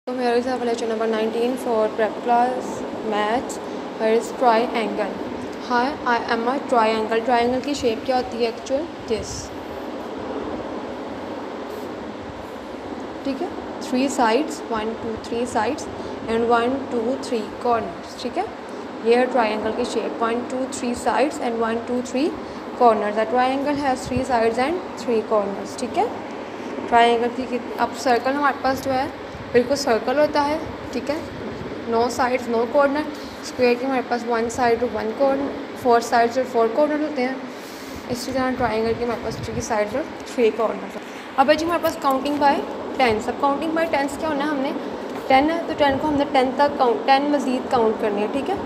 So here is our lecture number 19 for prep class maths. Here is triangle. Hi, I am a triangle. Triangle की shape क्या होती है actual? This. ठीक है, 3 sides, 1 2 3 sides and 1 2 3 corners. ठीक है, ये है triangle की shape. 1 2 3 sides and 1 2 3 corners. The triangle has 3 sides and 3 corners. ठीक है, triangle की अब circle हमारे पास जो है बिल्कुल सर्कल होता है. ठीक है, no sides no corner. Square की हमारे पास 1 साइड और 1 कॉर्नर, 4 साइड्स और 4 कॉर्नर होते हैं. इसी तरह ट्राइंगल की हमारे पास 3 साइड्स और 3 कॉर्नर. अब है जी हमारे पास काउंटिंग बाय टेंस. अब काउंटिंग बाय टेंस क्या होना है, हमने 10 है तो 10 को हमने 10 तक 10 मज़ीद काउंट करनी है. ठीक है,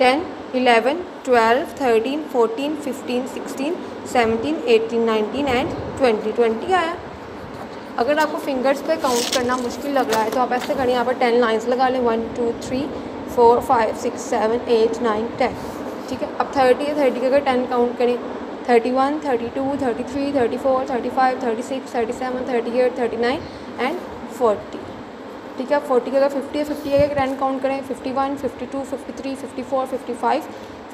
10 11 12 13 14 15 16 17 18 19 एंड 20 आया. अगर आपको फिंगर्स पे काउंट करना मुश्किल लग रहा है तो आप ऐसे करें, यहाँ पर 10 लाइंस लगा लें. 1 2 3 4 5 6 7 8 9 10. ठीक है, अब 30 है, 30 के अगर 10 काउंट करें 31 32 33 34 35 36 37 38 39 एंड 40. ठीक है, 40 के अगर 50 है, 50 के अगर 10 काउंट करें 51 52 53 54 55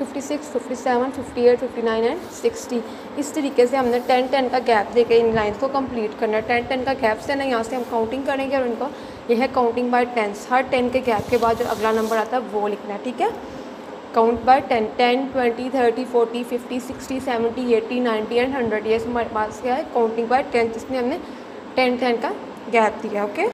56 57 58 59 एंड 60. इस तरीके से हमने 10 10 का गैप देकर इन लाइन्स को कंप्लीट करना है. 10 10 का गैप से ना यहाँ से हम काउंटिंग करेंगे और उनको यह है काउंटिंग बाय टेंस. हर 10 के गैप के बाद जो अगला नंबर आता है वो लिखना है. ठीक है, काउंट बाय 10 10 20 30 40 50 60 70 80 90 एंड 100. ये हमारे पास क्या है काउंटिंग बाय 10, जिसमें हमने 10 10 का गैप दिया. ओके.